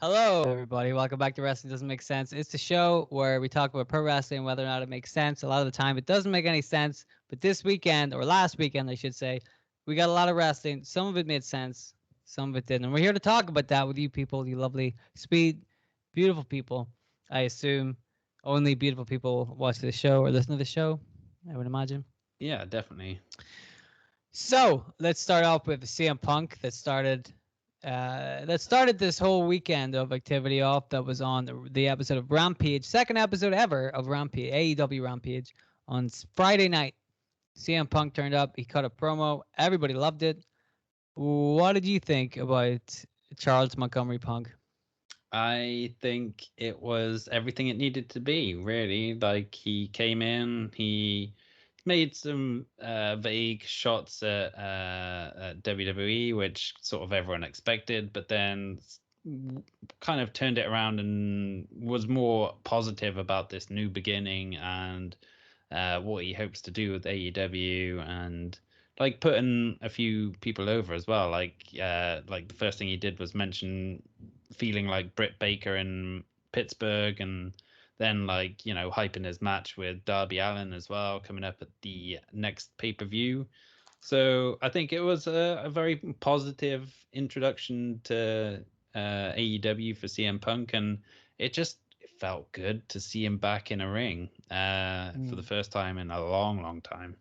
Hello, everybody. Welcome back to Wrestling Doesn't Make Sense. It's the show where we talk about pro wrestling, whether or not it makes sense. A lot of the time, it doesn't make any sense. But this weekend, or last weekend, I should say, we got a lot of wrestling. Some of it made sense, some of it didn't. And we're here to talk about that with you people, you lovely, sweet, beautiful people. I assume only beautiful people watch this show or listen to the show, I would imagine. Yeah, definitely. So let's start off with CM Punk that started this whole weekend of activity off. That was on the episode of Rampage, second episode ever of Rampage, AEW Rampage, on Friday night. CM Punk turned up. He cut a promo. Everybody loved it. What did you think about Charles Montgomery Punk? I think it was everything it needed to be, really. Like, he came in, he made some vague shots at WWE, which sort of everyone expected, but then kind of turned it around and was more positive about this new beginning and what he hopes to do with AEW, and like putting a few people over as well. Like the first thing he did was mention feeling like Britt Baker in Pittsburgh, and then hyping his match with Darby Allin as well coming up at the next pay-per-view. So I think it was a very positive introduction to AEW for CM Punk, and it felt good to see him back in a ring for the first time in a long, long time.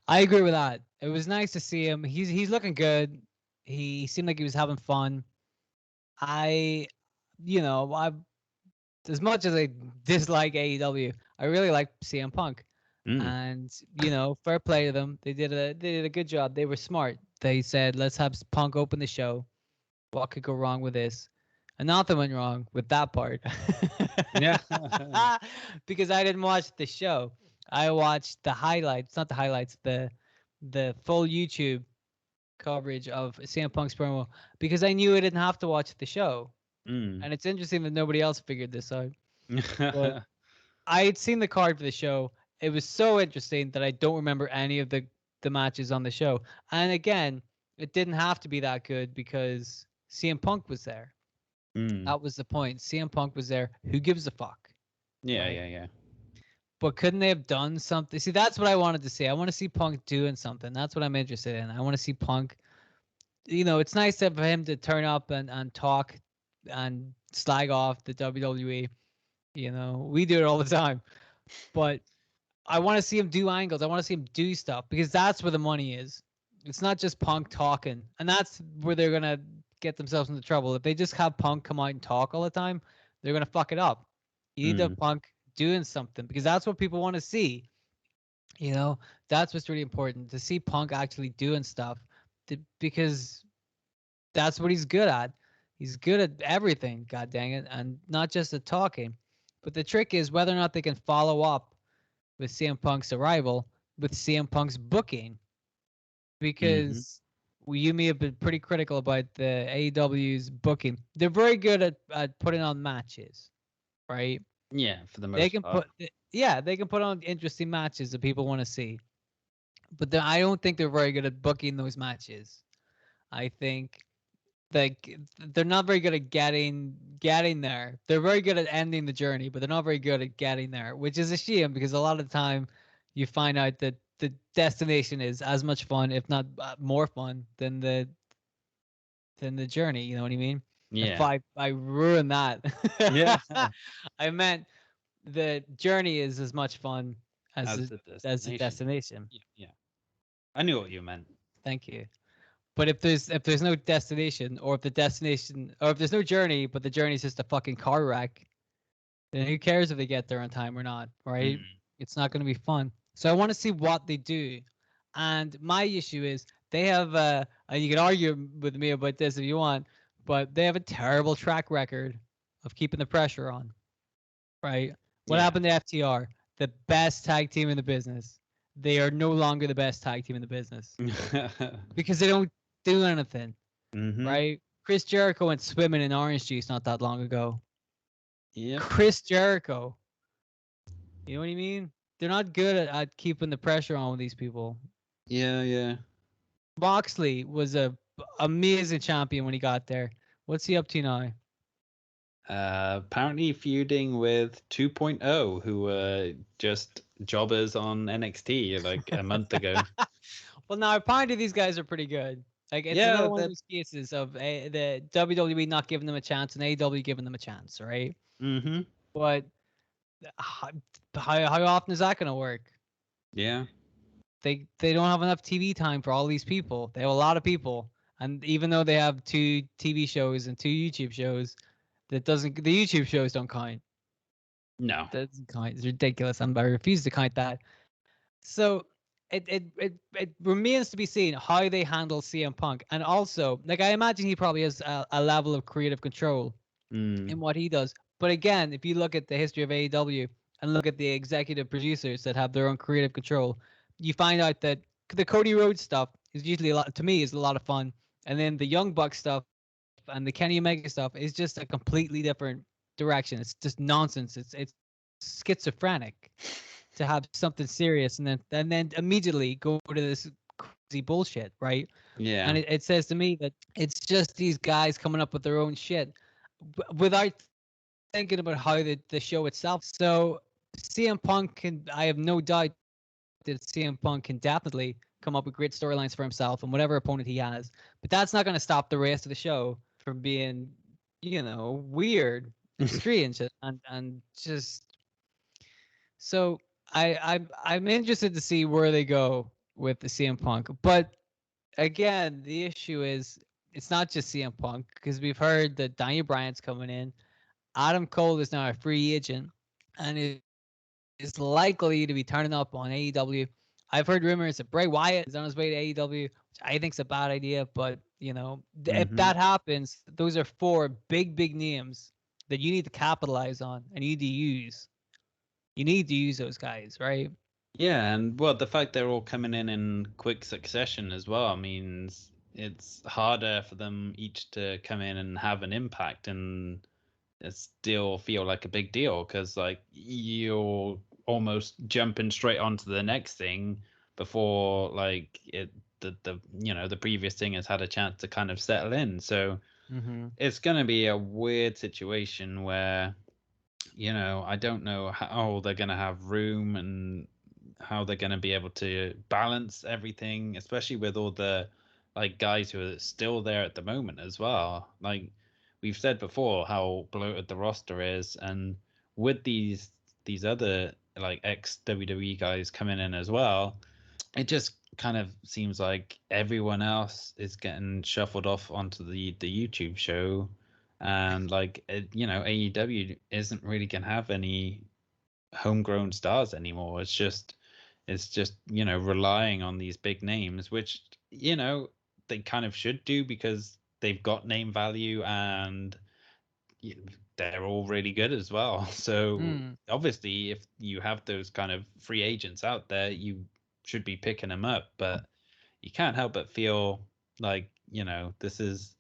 I agree with that. It was nice to see him. He's looking good. He seemed like he was having fun. I, I as much as I dislike AEW, I really like CM Punk. And fair play to them. They did a good job. They were smart. They said, let's have Punk open the show. What could go wrong with this? And nothing went wrong with that part. Yeah. Because I didn't watch the show. I watched the highlights, not the highlights, the full YouTube coverage of CM Punk's promo, because I knew I didn't have to watch the show. And it's interesting that nobody else figured this out. But I had seen the card for the show. It was so interesting that I don't remember any of the matches on the show. And again, it didn't have to be that good because CM Punk was there. That was the point. CM Punk was there. Who gives a fuck? Yeah, Right? yeah, yeah. But couldn't they have done something? See, that's what I wanted to see. I want to see Punk doing something. That's what I'm interested in. I want to see Punk. It's nice for him to turn up and talk and slag off the WWE. We do it all the time. But I want to see him do angles. I want to see him do stuff because that's where the money is. It's not just Punk talking. And that's where they're going to get themselves into trouble. If they just have Punk come out and talk all the time, they're going to fuck it up. You need to have Punk doing something because that's what people want to see. That's what's really important, to see Punk actually doing stuff because that's what he's good at. He's good at everything, god dang it, and not just at talking. But the trick is whether or not they can follow up with CM Punk's arrival with CM Punk's booking, because you may have been pretty critical about the AEW's booking. They're very good at putting on matches, right? Yeah, for the They most can part. they can put on interesting matches that people want to see, but I don't think they're very good at booking those matches. I think like they're not very good at getting there. They're very good at ending the journey, but they're not very good at getting there, which is a shame because a lot of the time you find out that the destination is as much fun, if not more fun, than the journey. You know what I mean? If Yeah. I ruined that, Yeah. I meant the journey is as much fun As as the the destination. destination. Yeah, yeah. I knew what you meant. Thank you. But if there's no destination, or if there's no journey, but the journey is just a fucking car wreck, then who cares if they get there on time or not, right? It's not going to be fun. So I want to see what they do. And my issue is they have and you can argue with me about this if you want, but they have a terrible track record of keeping the pressure on, right? What Yeah. happened to FTR? The best tag team in the business. They are no longer the best tag team in the business because they don't do anything, right? Chris Jericho went swimming in orange juice not that long ago. Yep. Chris Jericho. You know what I mean? They're not good at keeping the pressure on with these people. Yeah, yeah. Moxley was a amazing champion when he got there. What's he up to now? Apparently feuding with 2.0, who were just jobbers on NXT like a month ago. Well, now apparently these guys are pretty good. Like it's Yeah, another one of those cases of the WWE not giving them a chance and AEW giving them a chance, right? mm-hmm. But how, how often is that going to work? Yeah. They don't have enough TV time for all these people. They have a lot of people, and even though they have 2 TV shows and 2 YouTube shows, the YouTube shows don't count. No. That doesn't count. It's ridiculous. I refuse to count that. So it remains to be seen how they handle CM Punk, and also like I imagine he probably has a level of creative control in what he does. But again, if you look at the history of AEW and look at the executive producers that have their own creative control, you find out that the Cody Rhodes stuff is usually to me is a lot of fun, and then the Young Bucks stuff and the Kenny Omega stuff is just a completely different direction. It's just nonsense. It's schizophrenic to have something serious and then immediately go to this crazy bullshit, right? Yeah. And it says to me that it's just these guys coming up with their own shit without thinking about how the show itself. So CM Punk can, I have no doubt that CM Punk can definitely come up with great storylines for himself and whatever opponent he has. But that's not going to stop the rest of the show from being, weird and strange and just so I'm interested to see where they go with the CM Punk. But again, the issue is it's not just CM Punk because we've heard that Daniel Bryan's coming in. Adam Cole is now a free agent and is likely to be turning up on AEW. I've heard rumors that Bray Wyatt is on his way to AEW, which I think is a bad idea. But if Mm-hmm. that happens, those are 4 big names that you need to capitalize on and you need to use. You need to use those guys, right? Yeah, and well, the fact they're all coming in quick succession as well means it's harder for them each to come in and have an impact and still feel like a big deal because like you're almost jumping straight onto the next thing before like the previous thing has had a chance to kind of settle in. So Mm-hmm. it's going to be a weird situation where I don't know how they're going to have room and how they're going to be able to balance everything, especially with all the like guys who are still there at the moment as well. Like we've said before, how bloated the roster is, and with these other like ex WWE guys coming in as well, it just kind of seems like everyone else is getting shuffled off onto the YouTube show, and like AEW isn't really gonna have any homegrown stars anymore. It's just relying on these big names, which they kind of should do because they've got name value and they're all really good as well. So Mm. obviously, if you have those kind of free agents out there, you should be picking them up. But you can't help but feel like this is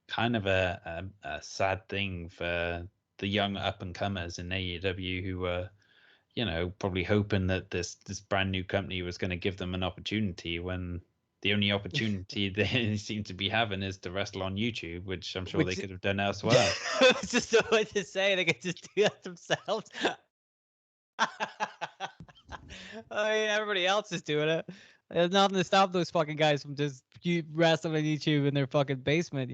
kind of a sad thing for the young up and comers in AEW who were probably hoping that this brand new company was going to give them an opportunity when the only opportunity they seem to be having is to wrestle on YouTube, which I'm sure they Which could have done elsewhere. I was just about to say they could just do that themselves. I mean, everybody else is doing it. There's nothing to stop those fucking guys from just wrestling on YouTube in their fucking basement,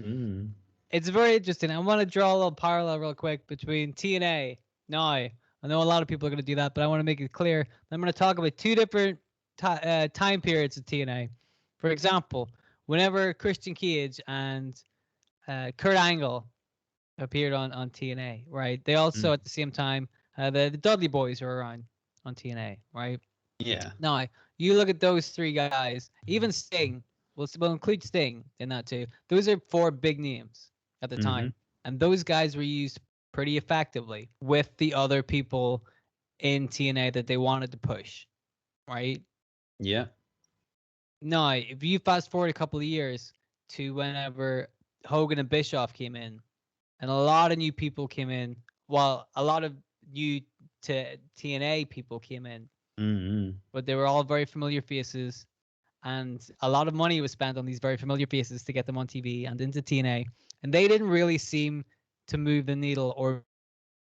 Mm. It's very interesting. I want to draw a little parallel real quick between TNA. Now, I know a lot of people are going to do that, but I want to make it clear. I'm going to talk about 2 different time periods of TNA. For example, whenever Christian Cage and Kurt Angle appeared on TNA, right? They also Mm. at the same time the Dudley Boys were around on TNA, right? Yeah. Now you look at those 3 guys, even Sting. We'll include Sting in that too. Those are 4 big names at the Hmm. time, and those guys were used pretty effectively with the other people in TNA that they wanted to push, right? Yeah. Now, if you fast forward a couple of years to whenever Hogan and Bischoff came in, and a lot of new people came in. Well, a lot of new to TNA people came in, Mm-hmm. but they were all very familiar faces, and a lot of money was spent on these very familiar faces to get them on TV and into TNA, and they didn't really seem to move the needle or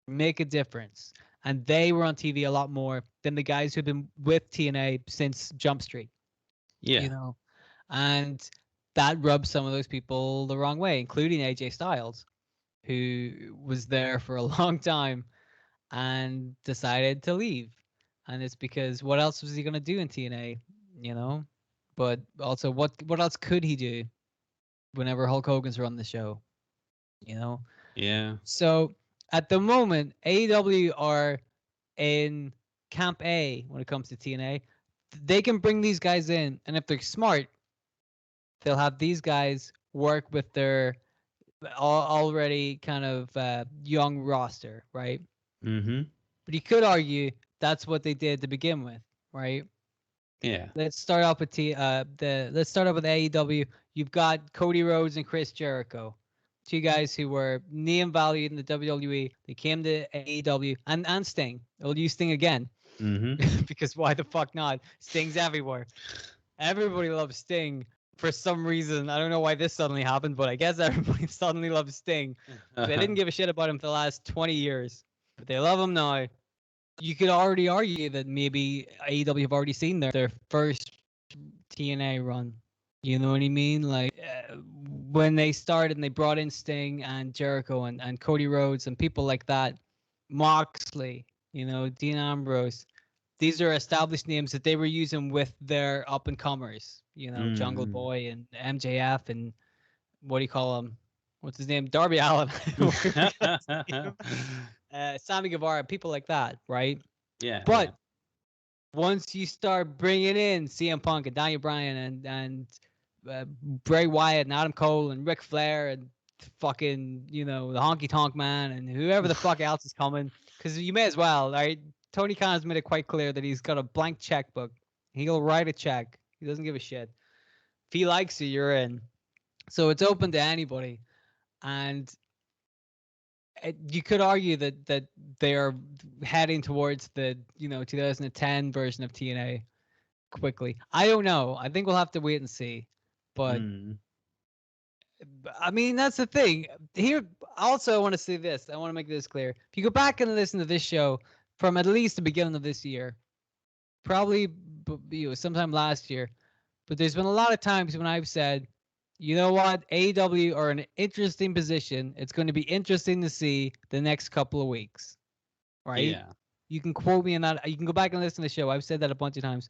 make a difference. And they were on TV a lot more than the guys who've been with TNA since Jump Street, Yeah. you know. And that rubs some of those people the wrong way, including AJ Styles, who was there for a long time and decided to leave. And it's because what else was he gonna do in TNA, you know? But also, what else could he do whenever Hulk Hogan's run the show, you know? Yeah. So at the moment, AEW are in Camp A when it comes to TNA. They can bring these guys in, and if they're smart, they'll have these guys work with their already kind of young roster, right? Mm-hmm. But you could argue that's what they did to begin with, right? Yeah. Let's start off with let's start off with AEW. You've got Cody Rhodes and Chris Jericho, two guys who were name valued in the WWE. They came to AEW and Sting. We'll use Sting again Mm-hmm. because why the fuck not? Sting's everywhere. Everybody loves Sting for some reason. I don't know why this suddenly happened, but I guess everybody suddenly loves Sting. They didn't give a shit about him for the last 20 years, but they love him now. You could already argue that maybe AEW have already seen their first TNA run. You know what I mean? Like when they started and they brought in Sting and Jericho and Cody Rhodes and people like that, Moxley, you know, Dean Ambrose. These are established names that they were using with their up and comers, you know, Jungle Mm. Boy and MJF and what do you call him? What's his name? Darby Allin. Sammy Guevara, people like that, right? Yeah. Yeah. But once you start bringing in CM Punk and Daniel Bryan and Bray Wyatt and Adam Cole and Ric Flair and fucking, you know, the Honky Tonk Man and whoever the fuck else is coming, because you may as well, right? Tony Khan has made it quite clear that he's got a blank checkbook. He'll write a check. He doesn't give a shit. If he likes you, you're in. So it's open to anybody. And you could argue that they are heading towards the 2010 version of TNA quickly. I don't know. I think we'll have to wait and see. But Mm. I mean, that's the thing. Here, also, I want to say this. I want to make this clear. If you go back and listen to this show from at least the beginning of this year, probably sometime last year, but there's been a lot of times when I've said, you know what, AEW are in an interesting position. It's going to be interesting to see the next couple of weeks, right? Yeah. You can quote me on that. You can go back and listen to the show. I've said that a bunch of times.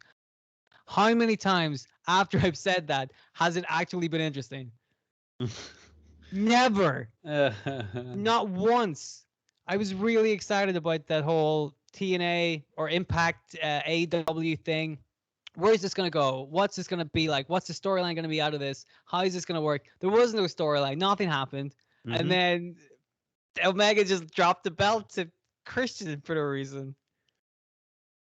How many times after I've said that has it actually been interesting? Never. Not once. I was really excited about that whole TNA or Impact AEW thing. Where is this going to go? What's this going to be like? What's the storyline going to be out of this? How is this going to work? There was no storyline. Nothing happened. And Mm-hmm. then Omega just dropped the belt to Christian for no reason.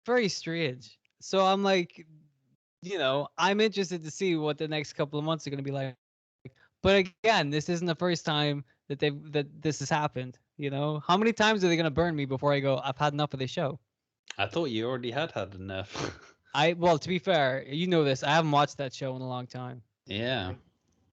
Very strange. So I'm like, I'm interested to see what the next couple of months are going to be like. But again, this isn't the first time that this has happened. You know, how many times are they going to burn me before I go? I've had enough of this show. I thought you already had enough. Well, to be fair, you know this. I haven't watched that show in a long time. Yeah.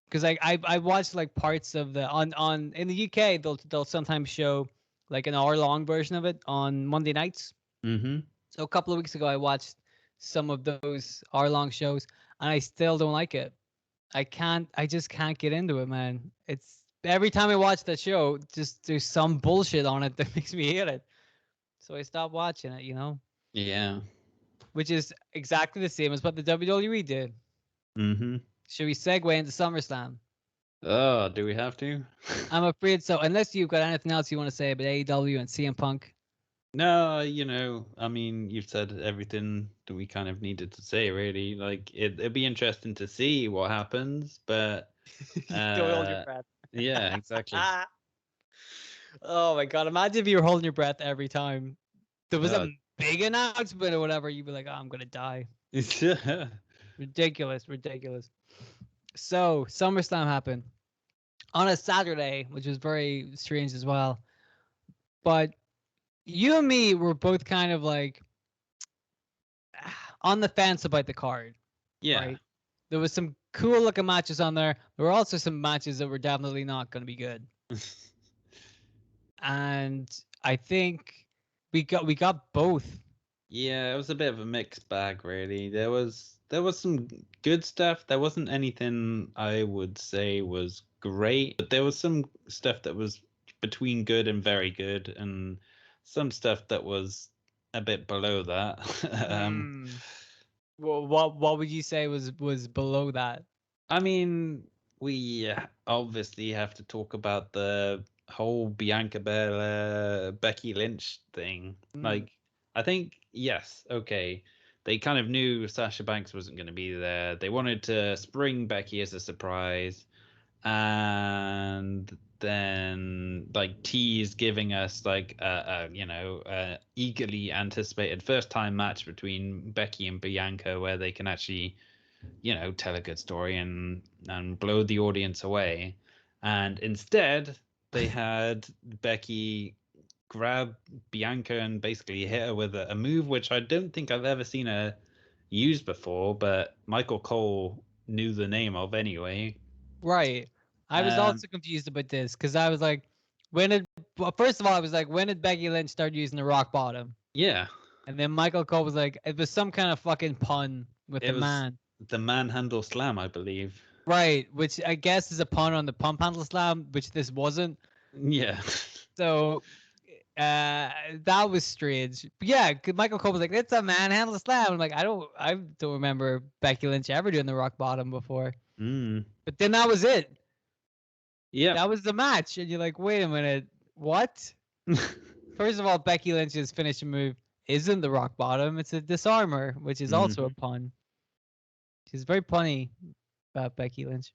Because I watched like parts of the on in the UK they'll sometimes show like an hour long version of it on Monday nights. Mm-hmm. So a couple of weeks ago I watched some of those hour long shows and I still don't like it. I just can't get into it, man. It's every time I watch that show, just there's some bullshit on it that makes me hate it. So I stopped watching it, Yeah. which is exactly the same as what the WWE did. Mm-hmm. Should we segue into SummerSlam? Oh, do we have to? I'm afraid so. Unless you've got anything else you want to say about AEW and CM Punk. No, I mean, you've said everything that we kind of needed to say, really. Like, it'd be interesting to see what happens, but Don't hold your breath. yeah, exactly. Oh my god! Imagine if you were holding your breath every time there was Uh, a big announcement or whatever. You'd be like, "Oh, I'm gonna die." Ridiculous, ridiculous. So SummerSlam happened on a Saturday, which was very strange as well. But you and me were both kind of like on the fence about the card, yeah. right? There was some cool looking matches on there. There were also some matches that were definitely not going to be good. and I think we got both. Yeah, it was a bit of a mixed bag, really. There was some good stuff. There wasn't anything I would say was great, but there was some stuff that was between good and very good, and some stuff that was a bit below that. Hmm. What would you say was below that? I mean, we obviously have to talk about the whole Bianca Belair, Becky Lynch thing. Mm. Like, I think, yes, okay. They kind of knew Sasha Banks wasn't going to be there. They wanted to spring Becky as a surprise. And then, like, tease giving us, like, eagerly anticipated first time match between Becky and Bianca where they can actually tell a good story and blow the audience away. And instead, they had Becky grab Bianca and basically hit her with a move which I don't think I've ever seen her use before, but Michael Cole knew the name of anyway. Right. I was Um, also confused about this because I was like, well, first of all, I was like, when did Becky Lynch start using the rock bottom? yeah, And then Michael Cole was like, it was some kind of fucking pun with it the was man. the manhandle slam, I believe. Right, which I guess is a pun on the pump handle slam, which this wasn't. Yeah. So that was strange. But yeah, 'cause Michael Cole was like, it's a manhandle slam. I'm like, I don't remember Becky Lynch ever doing the rock bottom before. Mm. But then that was it. Yep. That was the match. And you're like, wait a minute, what? First of all, Becky Lynch's finishing move isn't the rock bottom, it's a disarmer, which is also a Mhm. pun. She's very punny about Becky Lynch.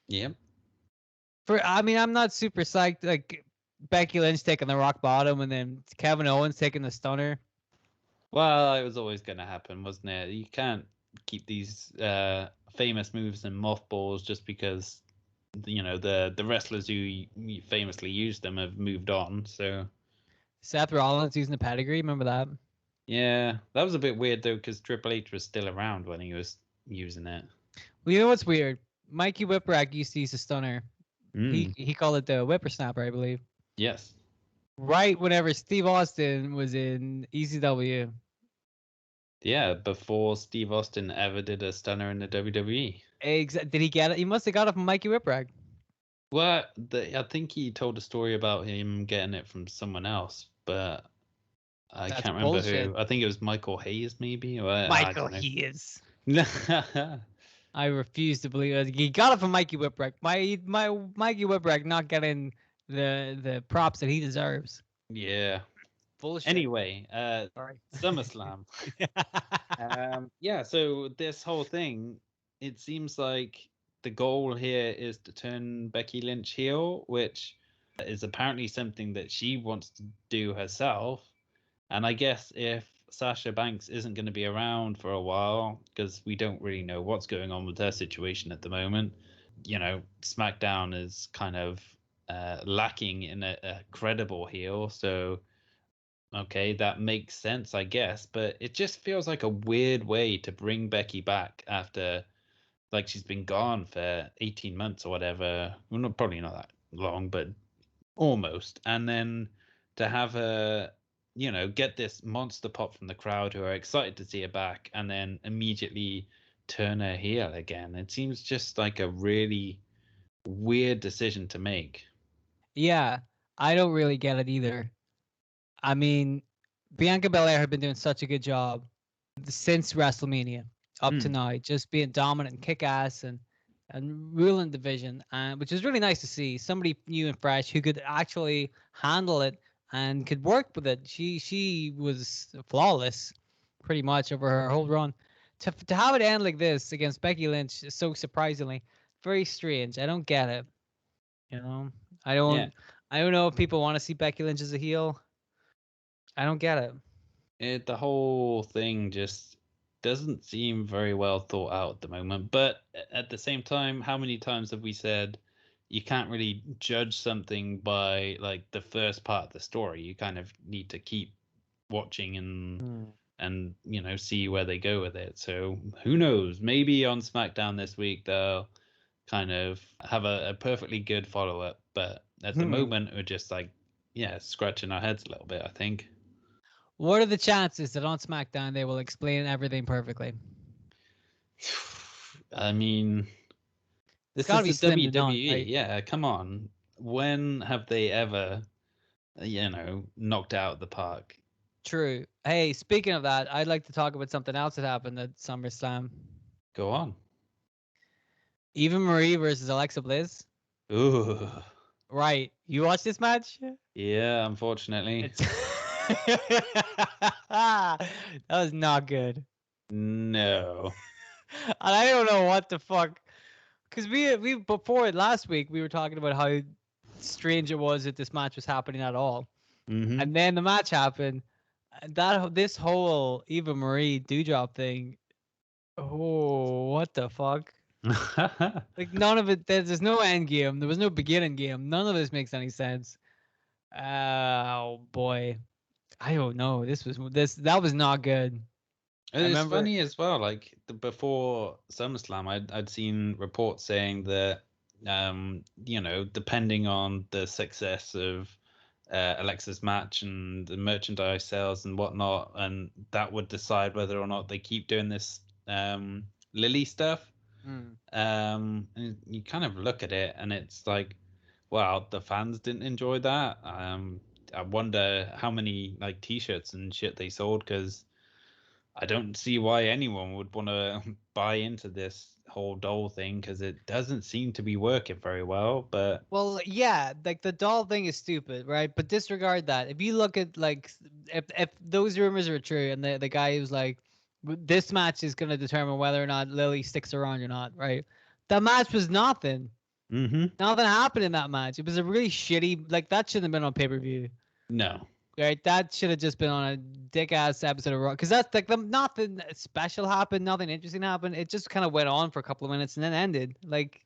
Yep. I mean, I'm not super psyched like Becky Lynch taking the rock bottom and then Kevin Owens taking the stunner. Well, it was always going to happen, wasn't it? You can't keep these famous moves in mothballs just because the wrestlers who famously used them have moved on. So Seth Rollins using the pedigree, remember that? yeah, that was a bit weird though because Triple H was still around when he was using it. Well, you know what's weird? Mikey Whipwreck used to use a stunner. Mm, He called it the whippersnapper, I believe. yes. Right whenever Steve Austin was in ECW. Yeah, before Steve Austin ever did a stunner in the WWE. Did he get it? He must have got it from Mikey Whipwreck. Well, I think he told a story about him getting it from someone else, but I That's can't remember bullshit. who. I think it was Michael Hayes, maybe, or I Michael don't know. he is. Yeah, I refuse to believe it. He got it from Mikey Whipwreck. My Mikey Whipwreck not getting the props that he deserves. Bullshit. anyway, Sorry. SummerSlam. Yeah, so this whole thing, it seems like the goal here is to turn Becky Lynch heel, which is apparently something that she wants to do herself. And I guess if Sasha Banks isn't going to be around for a while, because we don't really know what's going on with her situation at the moment, SmackDown is kind of lacking in a credible heel. So okay, that makes sense, I guess, but it just feels like a weird way to bring Becky back after like she's been gone for 18 months or whatever. Well, probably not that long, but almost. And then to have her, get this monster pop from the crowd who are excited to see her back and then immediately turn her heel again. It seems just like a really weird decision to make. Yeah, I don't really get it either. I mean, Bianca Belair had been doing such a good job since WrestleMania up to Mm, now, just being dominant and kick ass and ruling the division, and which is really nice to see somebody new and fresh who could actually handle it and could work with it. She was flawless, pretty much over her whole run. To have it end like this against Becky Lynch is so surprisingly very strange. I don't get it. You know, I yeah. don't. I don't know if people want to see Becky Lynch as a heel. I don't get it. The whole thing just doesn't seem very well thought out at the moment. But at the same time, how many times have we said you can't really judge something by like the first part of the story? You kind of need to keep watching and see where they go with it. So who knows? Maybe on SmackDown this week they'll kind of have a perfectly good follow up. But at the Hmm. moment, we're just like scratching our heads a little bit, I think. What are the chances that on SmackDown they will explain everything perfectly? I mean, It's this got to is be the slim to none, WWE. right? Yeah, come on. When have they ever, knocked out the park? True. Hey, speaking of that, I'd like to talk about something else that happened at SummerSlam. Go on. Eva Marie versus Alexa Bliss. Ooh. Right. You watched this match? Yeah, unfortunately. It's that was not good. No. And I don't know what the fuck. Because we before last week we were talking about how strange it was that this match was happening at all. Mm-hmm. And then the match happened. And this whole Eva Marie dewdrop thing. Oh, what the fuck? Like none of it. There's no end game. There was no beginning game. None of this makes any sense. Oh boy, I don't know. That was not good. I It's remember. funny as well. Like before SummerSlam, I'd seen reports saying that, depending on the success of Alexa's match and the merchandise sales and whatnot, and that would decide whether or not they keep doing this Lily stuff. Hmm. And you kind of look at it, and it's like, wow, the fans didn't enjoy that. I wonder how many like T-shirts and shit they sold, because I don't see why anyone would want to buy into this whole doll thing, because it doesn't seem to be working very well. But Well, yeah, like the doll thing is stupid, right? But disregard that. If you look at like if those rumors are true, and the guy who's like, this match is gonna determine whether or not Lily sticks around or not," right? That match was nothing. mm-hmm. Nothing happened in that match. It was a really shitty. Like that shouldn't have been on pay-per-view. No. Right, that should have just been on a dick ass episode of Raw, because that's like nothing special happened, nothing interesting happened. It just kind of went on for a couple of minutes and then ended. Like,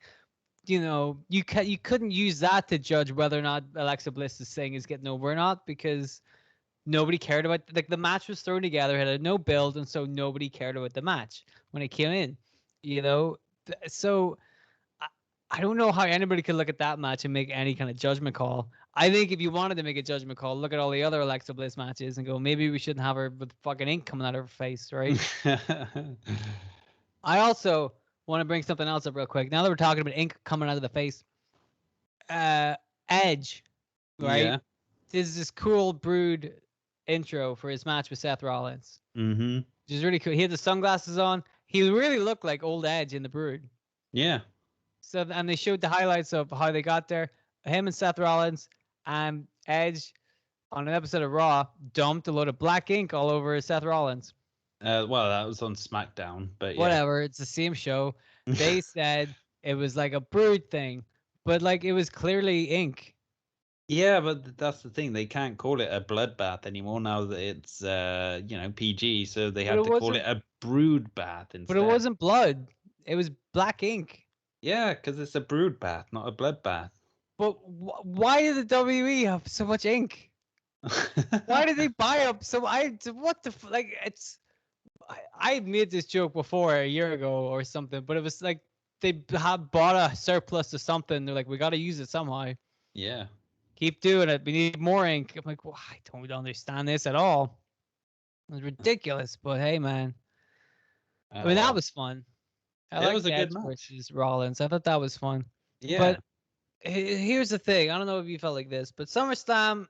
you couldn't use that to judge whether or not Alexa Bliss's thing is getting over or not, because nobody cared about, like, the match was thrown together, had no build, and so nobody cared about the match when it came in. You know, so I, I don't know how anybody could look at that match and make any kind of judgment call. I think if you wanted to make a judgment call, look at all the other Alexa Bliss matches and go, maybe we shouldn't have her with fucking ink coming out of her face, right? I also want to bring something else up real quick. Now that we're talking about ink coming out of the face, uh, Edge, right? Yeah. Is this cool brood intro for his match with Seth Rollins, Mm-hmm. which is really cool. He had the sunglasses on. He really looked like old Edge in the brood. Yeah. So, and they showed the highlights of how they got there. Him and Seth Rollins and Edge on an episode of Raw dumped a load of black ink all over Seth Rollins. Well, that was on SmackDown, but yeah. Whatever, it's the same show. They said it was like a brood thing, but like it was clearly ink. Yeah, but that's the thing. They can't call it a bloodbath anymore now that it's PG, so they But have it to call wasn't. it a brood bath But it instead. wasn't blood. It was black ink. Yeah, because it's a brood bath, not a bloodbath. But why did the WWE have so much ink? Why did they buy up so? What the like? It's I made this joke before a year ago or something, but it was like they had bought a surplus of something. They're like, we got to use it somehow. Yeah. Keep doing it. We need more ink. I'm like, well, I don't understand this at all. It was ridiculous. But hey, man. I mean, that Well, was fun. I it was liked a good Edge match. versus Rollins. I thought that was fun. Yeah. But here's the thing. I don't know if you felt like this, but SummerSlam,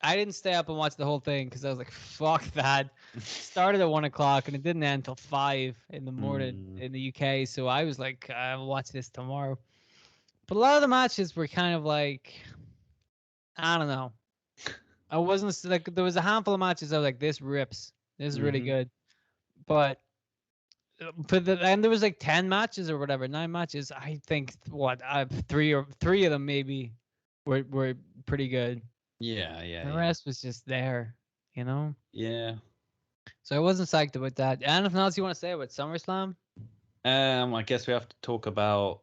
I didn't stay up and watch the whole thing because I was like, fuck that. Started at 1 o'clock and it didn't end until 5 in the morning Mm. in the UK. So I was like, I'll watch this tomorrow. But a lot of the matches were kind of like, I don't know. I wasn't like, there was a handful of matches I was like, this rips. This is really Mm-hmm. good. But and there was like 10 matches or whatever, 9 matches. I think what three of them maybe were pretty good. Yeah, yeah, The yeah. rest was just there, you know. Yeah. So I wasn't psyched about that. Anything else you want to say about SummerSlam? I guess we have to talk about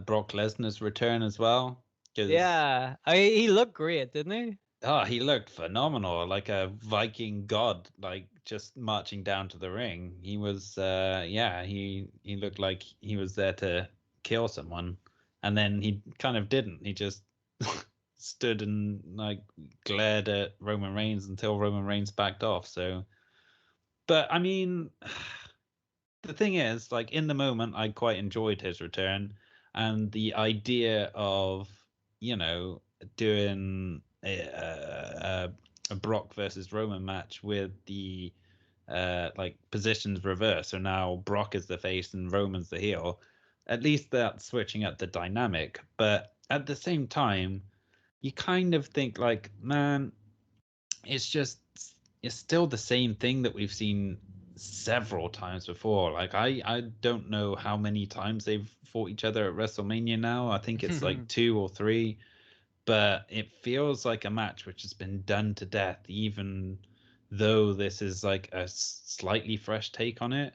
Brock Lesnar's return as well, because Yeah, he looked great, didn't he? he looked phenomenal, like a Viking god, like just marching down to the ring. He was, he looked like he was there to kill someone, and then he kind of didn't. He just stood and like glared at Roman Reigns until Roman Reigns backed off. So, but I mean, the thing is, like in the moment, I quite enjoyed his return, and the idea of doing a Brock versus Roman match with the like positions reversed. So now Brock is the face and Roman's the heel. At least that's switching up the dynamic. But at the same time, you kind of think like, man, it's just it's still the same thing that we've seen several times before. Like I don't know how many times they've fought each other at WrestleMania now. I think it's like 2 or 3, but it feels like a match which has been done to death, even though this is like a slightly fresh take on it.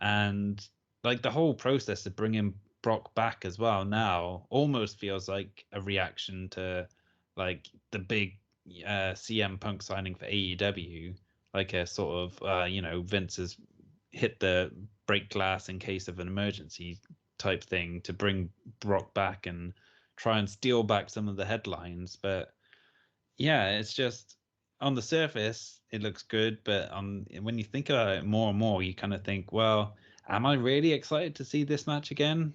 And like the whole process of bringing Brock back as well now almost feels like a reaction to like the big CM Punk signing for AEW, like a sort of Vince has hit the break glass in case of an emergency type thing to bring Brock back and try and steal back some of the headlines. But yeah, it's just on the surface it looks good, but when you think about it more and more, you kind of think, well, am I really excited to see this match again?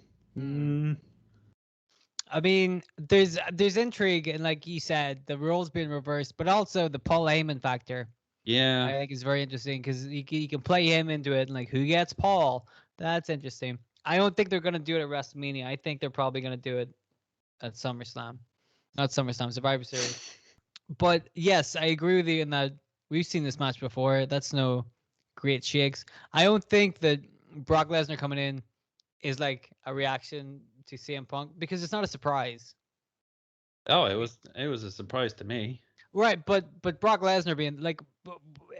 I mean, there's intrigue, and like you said, the roles being reversed, but also the Paul Heyman factor. Yeah. I think is very interesting because you can play him into it, and like who gets Paul? That's interesting. I don't think they're gonna do it at WrestleMania. I think they're probably gonna do it at SummerSlam, not SummerSlam, Survivor Series. But yes, I agree with you in that we've seen this match before. That's no great shakes. I don't think that Brock Lesnar coming in is like a reaction to CM Punk because it's not a surprise. Oh, it was a surprise to me. Right, but Brock Lesnar being like,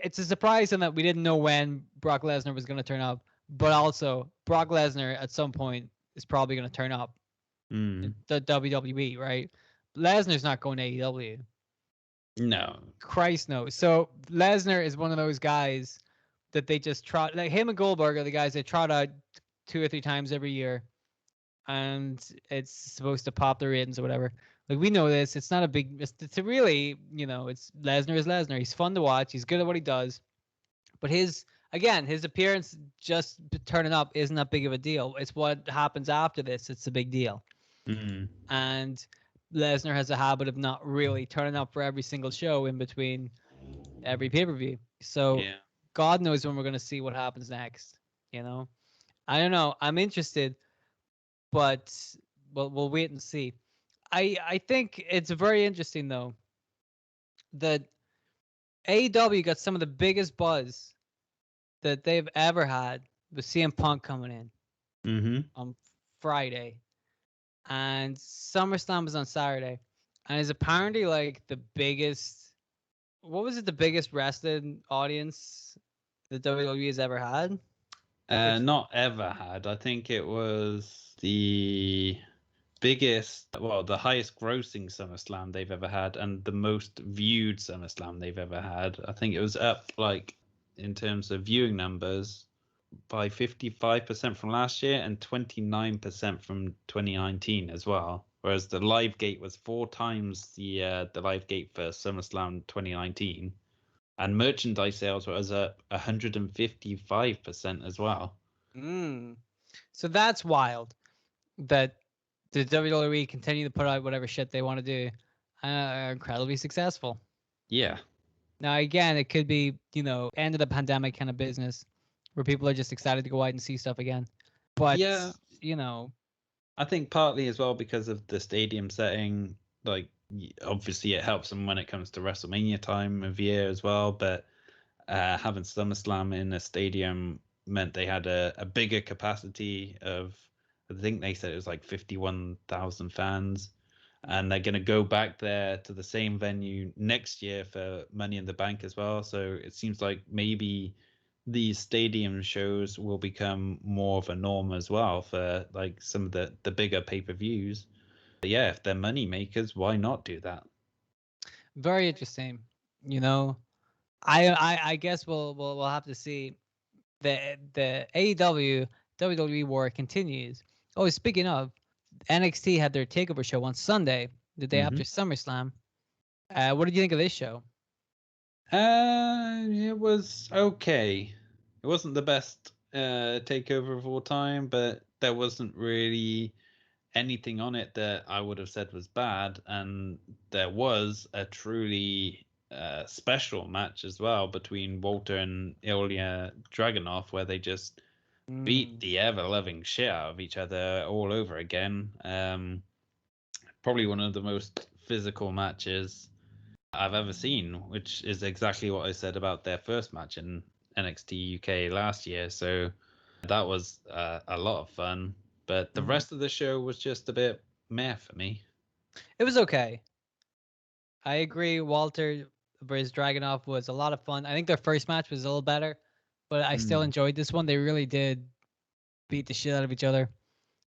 it's a surprise in that we didn't know when Brock Lesnar was going to turn up, but also Brock Lesnar at some point is probably going to turn up in the WWE, right? Lesnar's not going to AEW. No. Christ knows. So Lesnar is one of those guys that they just trot, like him and Goldberg are the guys they trot out 2 or 3 times every year, and it's supposed to pop the ratings or whatever. Like we know this. It's not a big. It's a really, it's Lesnar is Lesnar. He's fun to watch. He's good at what he does. But his appearance just turning up isn't that big of a deal. It's what happens after this. It's a big deal. And Lesnar has a habit of not really turning up for every single show in between every pay-per-view. So God knows when we're going to see what happens next. I don't know. I'm interested, but we'll wait and see. I think it's very interesting though that AEW got some of the biggest buzz that they've ever had with CM Punk coming in on Friday, and SummerSlam was on Saturday, and is apparently like the biggest. What was it? The biggest wrestling audience that WWE has ever had? Not ever had. I think it was the biggest, well, the highest grossing SummerSlam they've ever had, and the most viewed SummerSlam they've ever had. I think it was up like in terms of viewing numbers by 55% from last year and 29% from 2019 as well. Whereas the live gate was 4 times the live gate for SummerSlam 2019, and merchandise sales was up 155% as well. So that's wild. That the WWE continue to put out whatever shit they want to do, are incredibly successful. Yeah. Now again, it could be end of the pandemic kind of business, where people are just excited to go out and see stuff again. But yeah, I think partly as well because of the stadium setting. Like obviously it helps them when it comes to WrestleMania time of year as well. But having SummerSlam in a stadium meant they had a bigger capacity of, I think they said it was like 51,000 fans. And they're going to go back there to the same venue next year for Money in the Bank as well. So it seems like maybe these stadium shows will become more of a norm as well for like some of the bigger pay-per-views. But yeah, if they're money makers, why not do that? Very interesting. I guess we'll have to see. The AEW WWE war continues. Oh, speaking of, NXT had their takeover show on Sunday, the day after SummerSlam. What did you think of this show? It was okay. It wasn't the best takeover of all time, but there wasn't really anything on it that I would have said was bad, and there was a truly special match as well between Walter and Ilya Dragunov, where they just beat the ever-loving shit out of each other all over again. Probably one of the most physical matches I've ever seen, which is exactly what I said about their first match in NXT UK last year. So that was a lot of fun. But the rest of the show was just a bit meh for me. It was okay. I agree. Walter versus Dragunov was a lot of fun. I think their first match was a little better, but I still enjoyed this one. They really did beat the shit out of each other,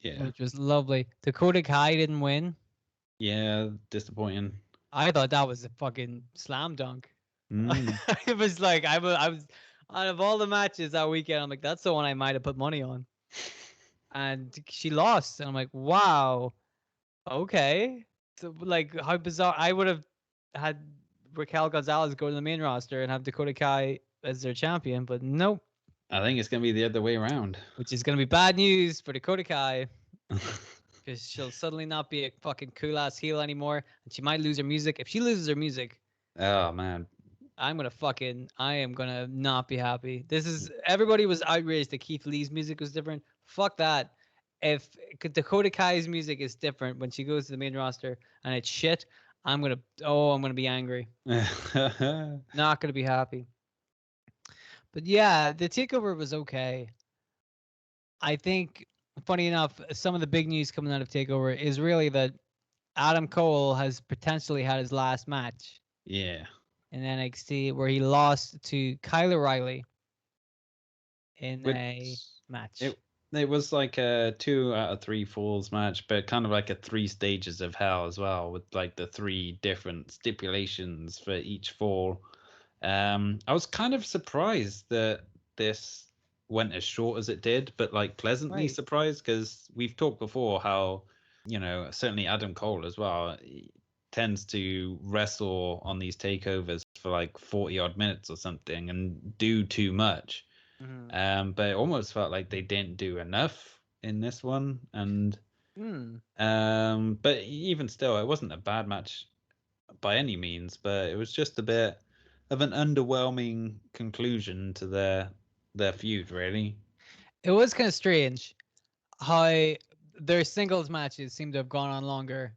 Yeah. which was lovely. Dakota Kai didn't win. Yeah, disappointing. I thought that was a fucking slam dunk. Mm. It was like I was out of all the matches that weekend, I'm like, that's the one I might have put money on. And she lost. And I'm like, wow, okay. So, like, how bizarre. I would have had Raquel Gonzalez go to the main roster and have Dakota Kai as their champion, but nope. I think it's going to be the other way around. Which is going to be bad news for Dakota Kai. Because she'll suddenly not be a fucking cool ass heel anymore. And she might lose her music. If she loses her music, Oh, man. I am gonna not be happy. Everybody was outraged that Keith Lee's music was different. Fuck that. If Dakota Kai's music is different when she goes to the main roster and it's shit, I'm gonna be angry. Not gonna be happy. But yeah, the takeover was okay. I think, funny enough, some of the big news coming out of takeover is really that Adam Cole has potentially had his last match. Yeah. In NXT, where he lost to Kyle O'Reilly in a match. It was like a 2 out of 3 falls match, but kind of like a 3 stages of hell as well, with like the 3 different stipulations for each fall. I was kind of surprised that this went as short as it did, but like pleasantly surprised, because we've talked before how, certainly Adam Cole as well, tends to wrestle on these takeovers for like 40 odd minutes or something and do too much. But it almost felt like they didn't do enough in this one. And but even still, it wasn't a bad match by any means, but it was just a bit of an underwhelming conclusion to their feud, really. It was kind of strange how their singles matches seem to have gone on longer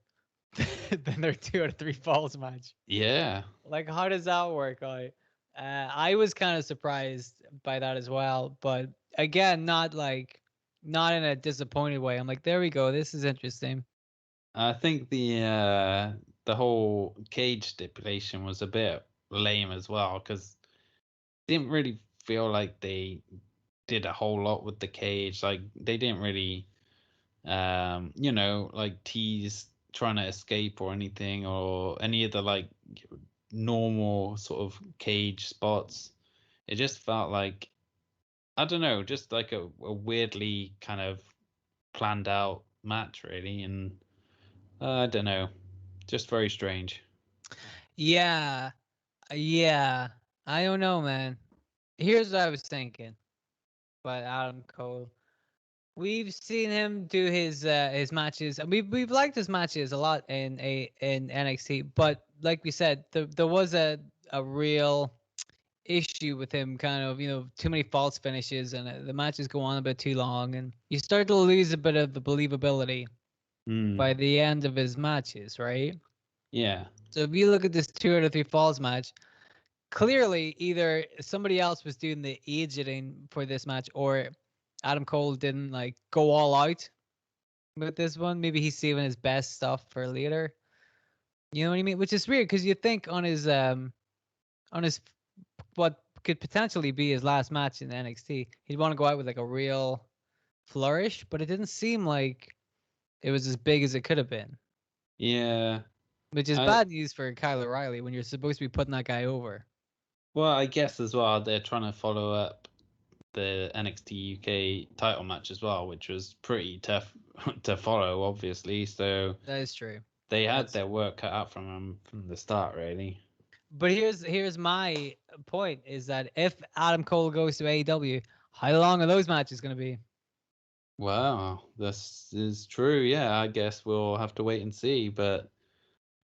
than their 2 out of 3 falls match. Yeah. Like, how does that work out? I was kind of surprised by that as well, but again, not in a disappointed way. I'm like, there we go. This is interesting. I think the whole cage stipulation was a bit lame as well, because didn't really feel like they did a whole lot with the cage. Like they didn't really like tease trying to escape or anything, or any of the like normal sort of cage spots. It just felt like, I don't know, just like a weirdly kind of planned out match, really. And I don't know, just very strange. Yeah. Yeah. I don't know, man. Here's what I was thinking about Adam Cole. We've seen him do his matches, and we've liked his matches a lot in NXT. But like we said, there was a real issue with him, kind of, too many false finishes, and the matches go on a bit too long, and you start to lose a bit of the believability by the end of his matches, right? Yeah. So if you look at this 2 out of 3 falls match, clearly either somebody else was doing the aging for this match, or Adam Cole didn't like go all out with this one. Maybe he's saving his best stuff for later. You know what I mean? Which is weird, because you think on his what could potentially be his last match in NXT, he'd want to go out with like a real flourish, but it didn't seem like it was as big as it could have been. Yeah. Which is bad news for Kyle O'Reilly when you're supposed to be putting that guy over. Well, I guess as well they're trying to follow up the NXT UK title match as well, which was pretty tough to follow, obviously. So that is true. They had That's their work cut out from them from the start, really. But here's my point is that if Adam Cole goes to AEW, how long are those matches going to be? Wow, this is true. Yeah, I guess we'll have to wait and see. But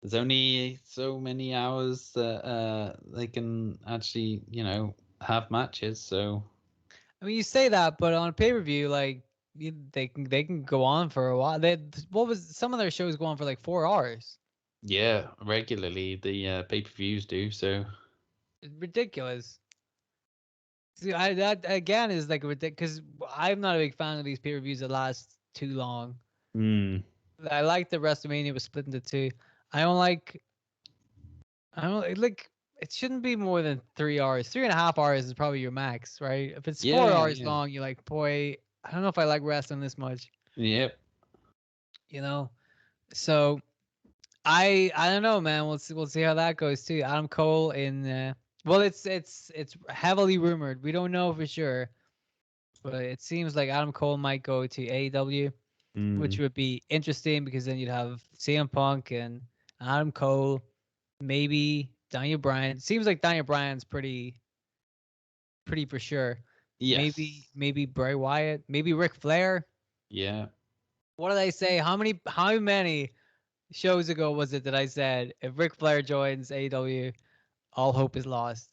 there's only so many hours that they can actually, have matches. So I mean, you say that, but on a pay-per-view, like they can go on for a while. Some of their shows go on for like 4 hours. yeah, regularly the pay-per-views do. So It's ridiculous. See, that again is like ridiculous because I'm not a big fan of these pay-per-views that last too long. mm, I like the WrestleMania was split into two. I don't like. I don't like. It shouldn't be more than 3 hours. 3.5 hours is probably your max, right? If it's four yeah, hours yeah, long, you're like, boy, I don't know if I like wrestling this much, yep, you know. So I don't know, man. We'll see how that goes too. Adam Cole in well, it's heavily rumored. We don't know for sure, but it seems like Adam Cole might go to AEW, which mm, would be interesting because then you'd have CM Punk and Adam Cole, maybe Daniel Bryan. Seems like Daniel Bryan's pretty for sure. Maybe yes, maybe Bray Wyatt, maybe Ric Flair. yeah. What did I say? How many shows ago was it that I said if Ric Flair joins AEW, all hope is lost?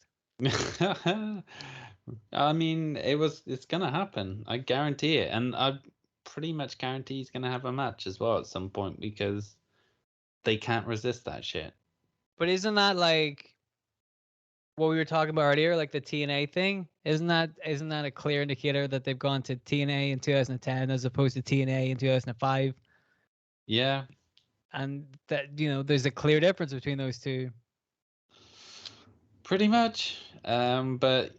I mean, it's gonna happen. I guarantee it, and I pretty much guarantee he's gonna have a match as well at some point because they can't resist that shit. But isn't that like what we were talking about earlier, like the TNA thing? Isn't that a clear indicator that they've gone to TNA in 2010 as opposed to TNA in 2005? Yeah, And that there's a clear difference between those two. pretty much. But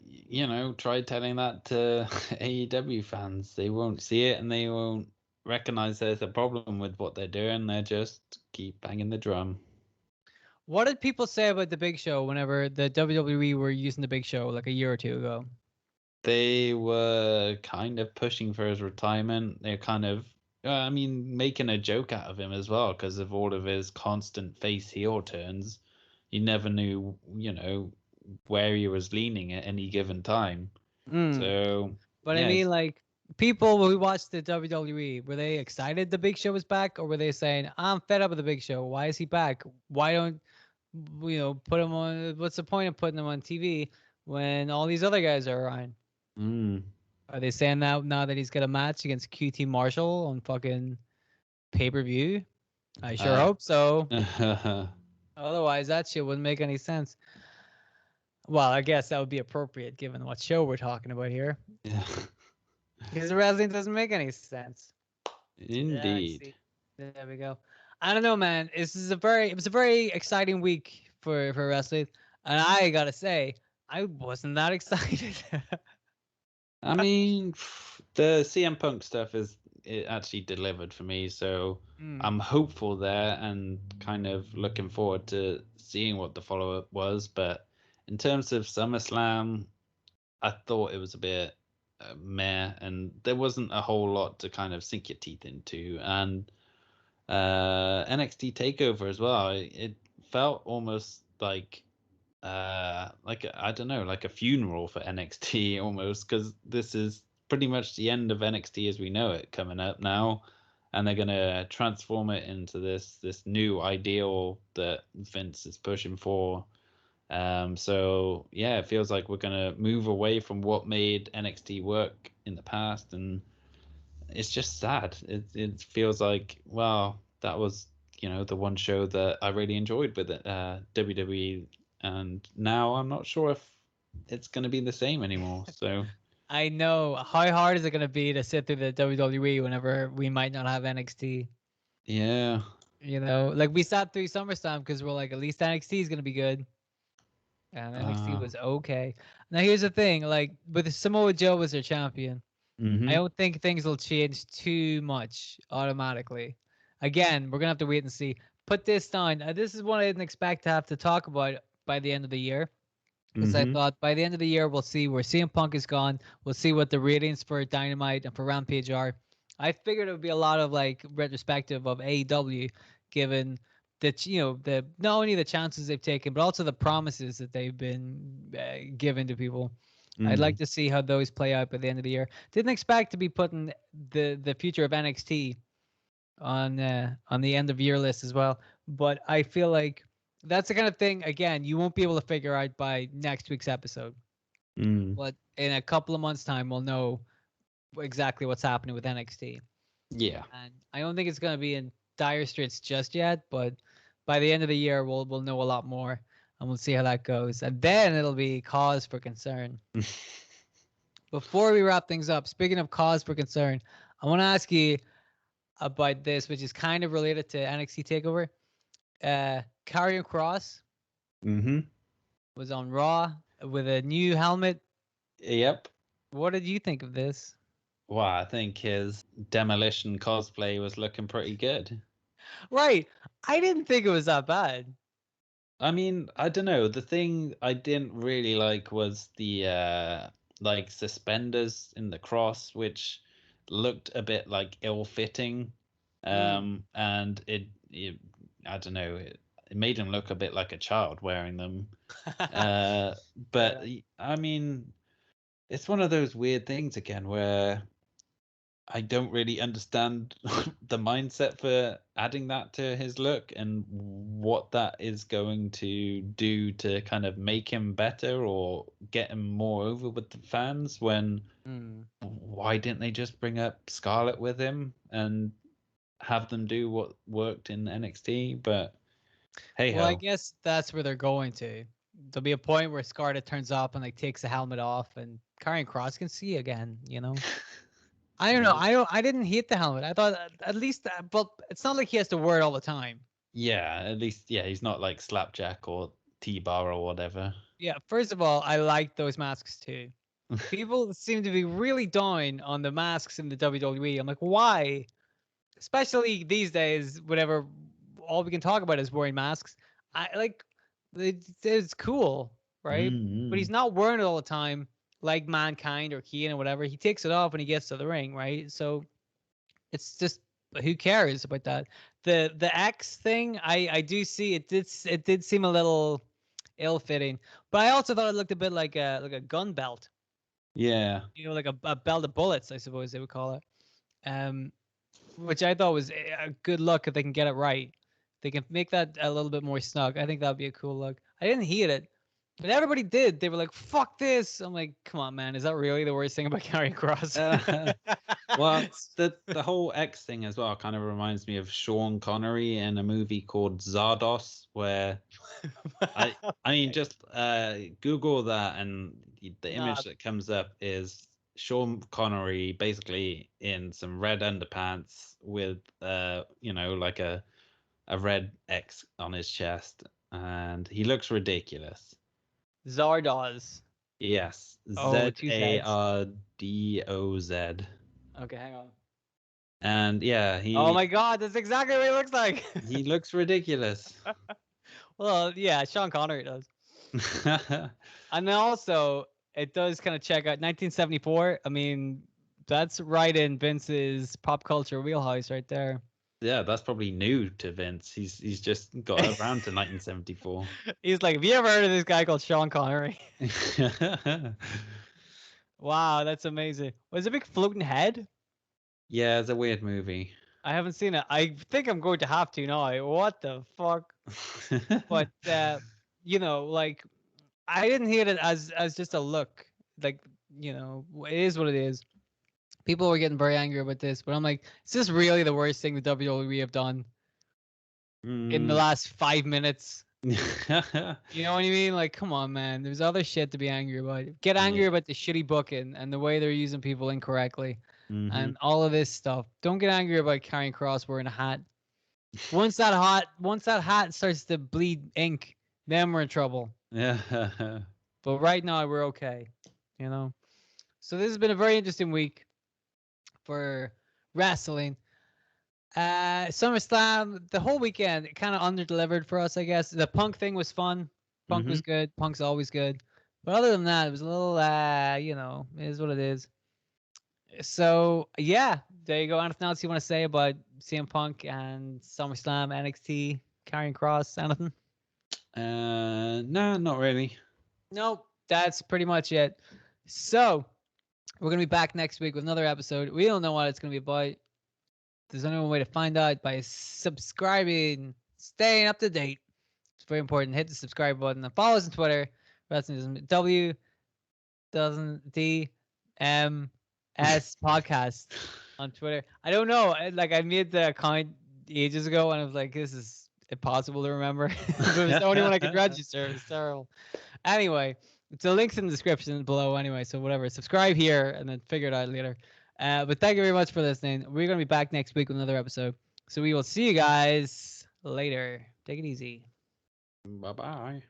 try telling that to AEW fans. They won't see it and they won't recognize there's a problem with what they're doing. They just keep banging the drum. What did people say about the Big Show whenever the WWE were using the Big Show like a year or two ago? They were kind of pushing for his retirement. They're kind of, I mean, making a joke out of him as well because of all of his constant face heel turns. You never knew, where he was leaning at any given time. Mm. So, But I mean, yes. like, people who watched the WWE, were they excited the Big Show was back, or were they saying, "I'm fed up with the Big Show. Why is he back? Why don't put him on? What's the point of putting him on TV when all these other guys are around?" Mm. Are they saying that now that he's got a match against QT Marshall on fucking pay-per-view? I sure Uh, hope so. yeah. Otherwise, that shit wouldn't make any sense. Well, I guess that would be appropriate given what show we're talking about here, because the wrestling doesn't make any sense. Yeah, I Indeed. see. There we go. I don't know, man. It was a very exciting week for wrestling, and I gotta say, I wasn't that excited. I mean, the CM Punk stuff it actually delivered for me, so Hmm. I'm hopeful there and kind of looking forward to seeing what the follow up was. But in terms of SummerSlam, I thought it was a bit meh, and there wasn't a whole lot to kind of sink your teeth into. And NXT Takeover as well, it felt almost like I don't know, like a funeral for NXT almost, because this is pretty much the end of NXT as we know it coming up now, and they're gonna transform it into this new ideal that Vince is pushing for. So yeah, it feels like we're gonna move away from what made NXT work in the past, and it's just sad. It feels like, well, that was the one show that I really enjoyed with it, WWE, and now I'm not sure if it's going to be the same anymore. So I know. How hard is it gonna be to sit through the WWE whenever we might not have NXT? yeah, Like we sat through SummerSlam because we're like, at least NXT is gonna be good, and NXT uh, was okay. Now here's the thing, like with Samoa Joe as their champion, I mm-hmm, don't think things will change too much automatically. Again, we're gonna have to wait and see. Put this down. This is one I didn't expect to have to talk about by the end of the year, because I mm-hmm, thought by the end of the year we'll see where CM Punk is gone. We'll see what the ratings for Dynamite and for Rampage are. I figured it would be a lot of like retrospective of AEW, given the not only the chances they've taken, but also the promises that they've been given to people. I'd like to see how those play out by the end of the year. Didn't expect to be putting the future of NXT on the end of year list as well, but I feel like that's the kind of thing, again, you won't be able to figure out by next week's episode. But in a couple of months' time, we'll know exactly what's happening with NXT. Yeah. And I don't think it's going to be in dire straits just yet, but by the end of the year, we'll know a lot more, and we'll see how that goes. And then it'll be cause for concern. Before we wrap things up, speaking of cause for concern, I want to ask you about this, which is kind of related to NXT Takeover. Karrion Kross was on Raw with a new helmet. Yep. What did you think of this? Well, I think his demolition cosplay was looking pretty good. Right. I didn't think it was that bad. I mean, I don't know. The thing I didn't really like was the like suspenders in the cross, which looked a bit like ill-fitting. And it I don't know, it made him look a bit like a child wearing them. But I mean, it's one of those weird things again where I don't really understand the mindset for adding that to his look and what that is going to do to kind of make him better or get him more over with the fans when why didn't they just bring up Scarlett with him and have them do what worked in NXT? But hey Well, I ho. guess that's where they're going to. There'll be a point where Scarlett turns up and like takes the helmet off, and Karrion Kross can see again. I don't know. I didn't hate the helmet. I thought at least, but it's not like he has to wear it all the time. Yeah, at least he's not like Slapjack or T-Bar or whatever. Yeah. First of all, I like those masks too. People seem to be really down on the masks in the WWE. I'm like, why? Especially these days, whenever all we can talk about is wearing masks. I like it's cool, right? But he's not wearing it all the time, like Mankind or Keen or whatever. He takes it off when he gets to the ring, right? So it's just who cares about that? The X thing, I do see it did seem a little ill fitting, but I also thought it looked a bit like a gun belt. Yeah. Like a belt of bullets, I suppose they would call it. Which I thought was a good look if they can get it right. They can make that a little bit more snug. I think that would be a cool look. I didn't hate it, but everybody did. They were like, "Fuck this!" I'm like, "Come on, man. Is that really the worst thing about Karrion Kross?" Well, the whole X thing as well kind of reminds me of Sean Connery in a movie called Zardos, where I mean just Google that and the Nah. image that comes up is Sean Connery basically in some red underpants with like a red X on his chest, and he looks ridiculous. Zardoz. Yes, Oh, two Z's. Zardoz. Okay, hang on. And yeah, Oh my God, that's exactly what he looks like. he looks ridiculous. Well, yeah, Sean Connery does. And then also, it does kind of check out 1974. I mean, that's right in Vince's pop culture wheelhouse right there. Yeah, that's probably new to Vince. He's just got around to 1974. He's like, have you ever heard of this guy called Sean Connery? Wow, that's amazing. Was it a big floating head? Yeah, it's a weird movie. I haven't seen it. I think I'm going to have to now. What the fuck? But like I didn't hear it as just a look. Like, it is what it is. People were getting very angry about this, but I'm like, is this really the worst thing the WWE have done in the last 5 minutes? You know what I mean? Like, come on, man. There's other shit to be angry about. Get angry about the shitty booking and the way they're using people incorrectly and all of this stuff. Don't get angry about Karrion Kross wearing a hat. Once that hat starts to bleed ink, then we're in trouble. Yeah. But right now we're okay, So this has been a very interesting week for wrestling. SummerSlam, the whole weekend, it kind of under-delivered for us, I guess. The Punk thing was fun. Punk was good. Punk's always good. But other than that, it was a little, it is what it is. So, yeah, there you go. Anything else you want to say about CM Punk and SummerSlam, NXT? Carrying Cross, anything? No, not really. Nope. That's pretty much it. So we're gonna be back next week with another episode. We don't know what it's gonna be about. There's only one way to find out by subscribing, staying up to date. It's very important. Hit the subscribe button and follow us on Twitter. Wrestling W doesn't D M S podcast on Twitter. I don't know. I made the account ages ago and I was like, this is impossible to remember. But it was the only one I could register. It was terrible. Anyway, it's a links in the description below anyway. So whatever. Subscribe here and then figure it out later. But thank you very much for listening. We're gonna be back next week with another episode. So we will see you guys later. Take it easy. Bye bye.